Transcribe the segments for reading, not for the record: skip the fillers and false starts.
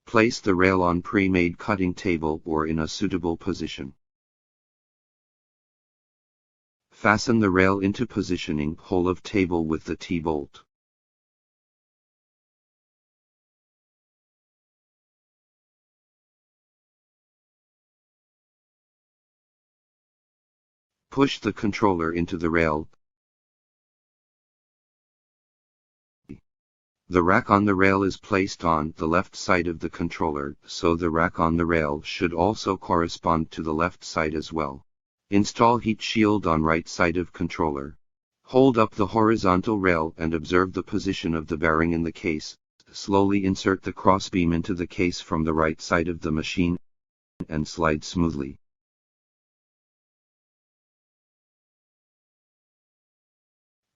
Place the rail on pre-made cutting table or in a suitable position. Fasten the rail into positioning hole of table with the T-bolt. Push the controller into the rail. The rack on the rail is placed on the left side of the controller, so the rack on the rail should also correspond to the left side as well. Install heat shield on right side of controller. Hold up the horizontal rail and observe the position of the bearing in the case. Slowly insert the crossbeam into the case from the right side of the machine and slide smoothly.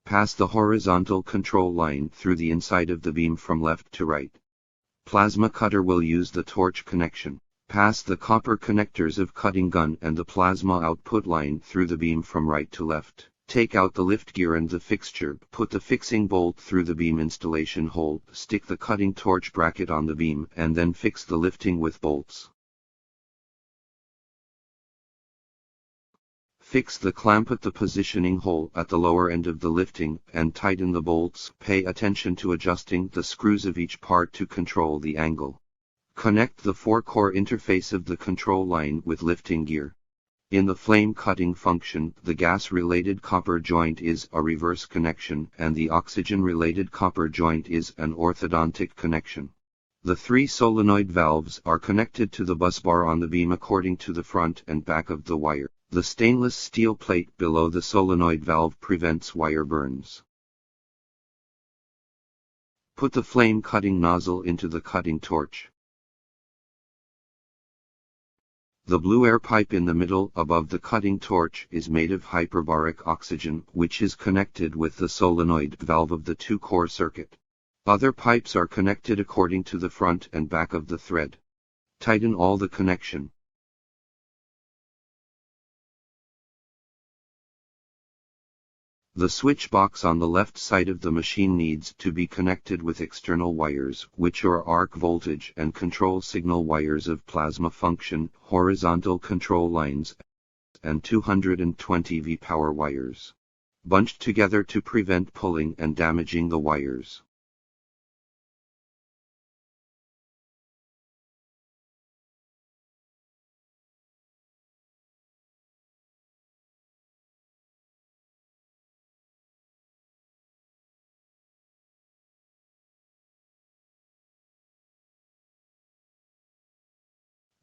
Pass the horizontal control line through the inside of the beam from left to right. Plasma cutter will use the torch connection. Pass the copper connectors of cutting gun and the plasma output line through the beam from right to left. Take out the lift gear and the fixture. Put the fixing bolt through the beam installation hole. Stick the cutting torch bracket on the beam and then fix the lifting with bolts. Fix the clamp at the positioning hole at the lower end of the lifting and tighten the bolts. Pay attention to adjusting the screws of each part to control the angle. Connect the 4-core interface of the control line with lifting gear. In the flame cutting function, the gas-related copper joint is a reverse connection and the oxygen-related copper joint is an orthodontic connection. The 3 solenoid valves are connected to the busbar on the beam according to the front and back of the wire. The stainless steel plate below the solenoid valve prevents wire burns. Put the flame cutting nozzle into the cutting torch. The blue air pipe in the middle above the cutting torch is made of hyperbaric oxygen, which is connected with the solenoid valve of the 2-core circuit. Other pipes are connected according to the front and back of the thread. Tighten all the connection. The switch box on the left side of the machine needs to be connected with external wires, which are arc voltage and control signal wires of plasma function, horizontal control lines, and 220 V power wires. Bunched together to prevent pulling and damaging the wires.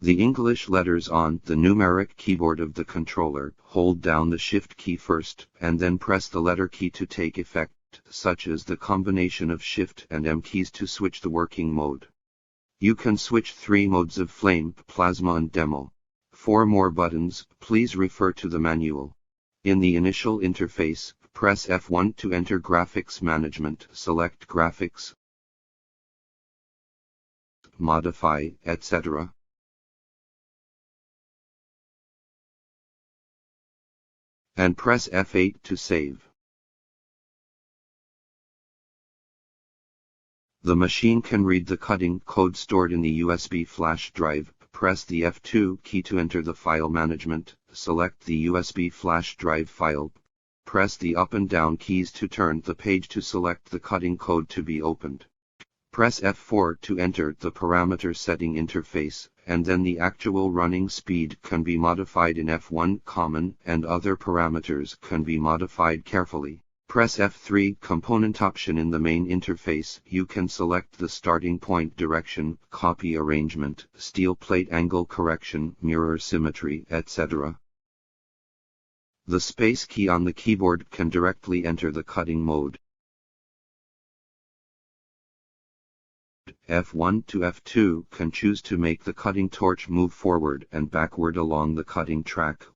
The English letters on the numeric keyboard of the controller. Hold down the Shift key first, and then press the letter key to take effect, such as the combination of Shift and M keys to switch the working mode. You can switch 3 modes of flame, plasma and demo. For more buttons, please refer to the manual. In the initial interface, press F1 to enter Graphics Management. Select Graphics, Modify, etc. And press F8 to save. The machine can read the cutting code stored in the USB flash drive. Press the F2 key to enter the file management. Select the USB flash drive file. Press the up and down keys to turn the page to select the cutting code to be opened. Press F4 to enter the parameter setting interface, and then the actual running speed can be modified in F1 common and other parameters can be modified carefully. Press F3 component option in the main interface. You can select the starting point direction, copy arrangement, steel plate angle correction, mirror symmetry, etc. The space key on the keyboard can directly enter the cutting mode. F1 to F2 can choose to make the cutting torch move forward and backward along the cutting track.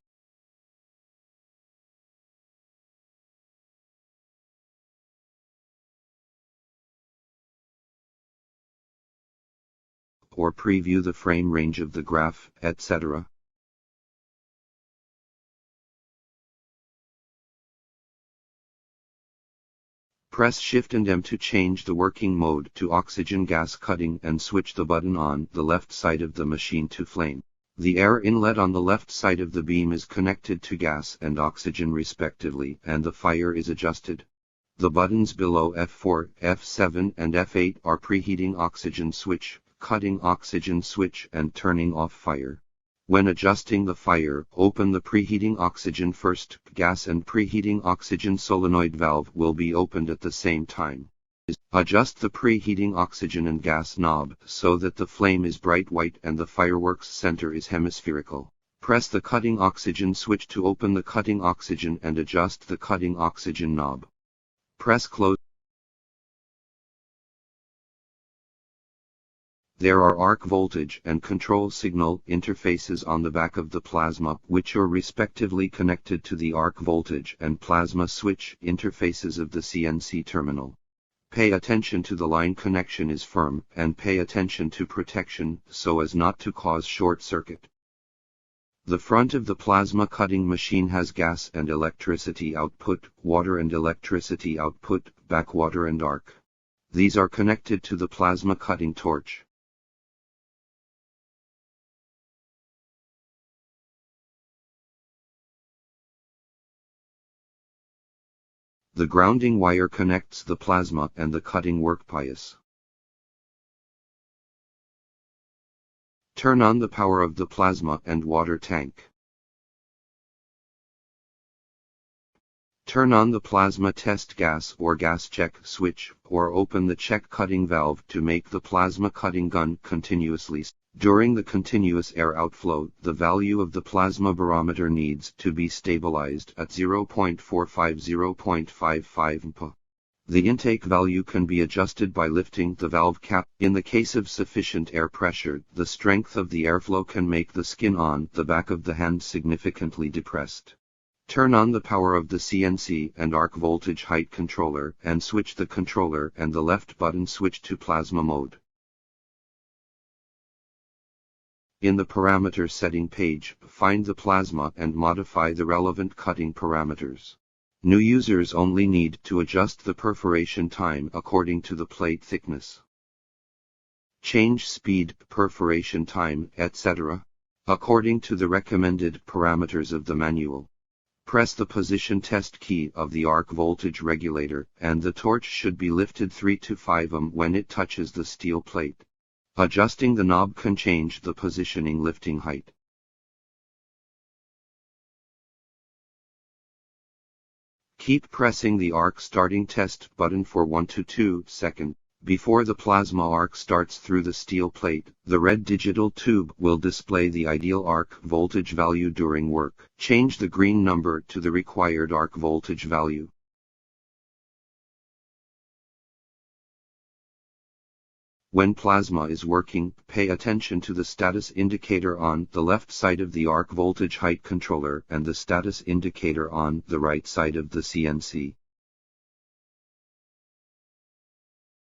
Or preview the frame range of the graph, etc. Press Shift and M to change the working mode to oxygen gas cutting and switch the button on the left side of the machine to flame. The air inlet on the left side of the beam is connected to gas and oxygen respectively, and the fire is adjusted. The buttons below F4, F7 and F8 are preheating oxygen switch, cutting oxygen switch and turning off fire. When adjusting the fire, open the preheating oxygen first. Gas and preheating oxygen solenoid valve will be opened at the same time. Adjust the preheating oxygen and gas knob so that the flame is bright white and the fireworks center is hemispherical. Press the cutting oxygen switch to open the cutting oxygen and adjust the cutting oxygen knob. Press close. There are arc voltage and control signal interfaces on the back of the plasma, which are respectively connected to the arc voltage and plasma switch interfaces of the CNC terminal. Pay attention to the line connection is firm, and pay attention to protection so as not to cause short circuit. The front of the plasma cutting machine has gas and electricity output, water and electricity output, backwater and arc. These are connected to the plasma cutting torch. The grounding wire connects the plasma and the cutting workpiece. Turn on the power of the plasma and water tank. Turn on the plasma test gas or gas check switch, or open the check cutting valve to make the plasma cutting gun continuously. During the continuous air outflow, the value of the plasma barometer needs to be stabilized at 0.45–0.55 mP. The intake value can be adjusted by lifting the valve cap. In the case of sufficient air pressure, the strength of the airflow can make the skin on the back of the hand significantly depressed. Turn on the power of the CNC and arc voltage height controller and switch the controller and the left button switch to plasma mode. In the parameter setting page, find the plasma and modify the relevant cutting parameters. New users only need to adjust the perforation time according to the plate thickness. Change speed, perforation time, etc. according to the recommended parameters of the manual. Press the position test key of the arc voltage regulator, and the torch should be lifted 3 to 5 mm when it touches the steel plate. Adjusting the knob can change the positioning lifting height. Keep pressing the arc starting test button for 1 to 2 seconds. Before the plasma arc starts through the steel plate, the red digital tube will display the ideal arc voltage value during work. Change the green number to the required arc voltage value. When plasma is working, pay attention to the status indicator on the left side of the arc voltage height controller and the status indicator on the right side of the CNC.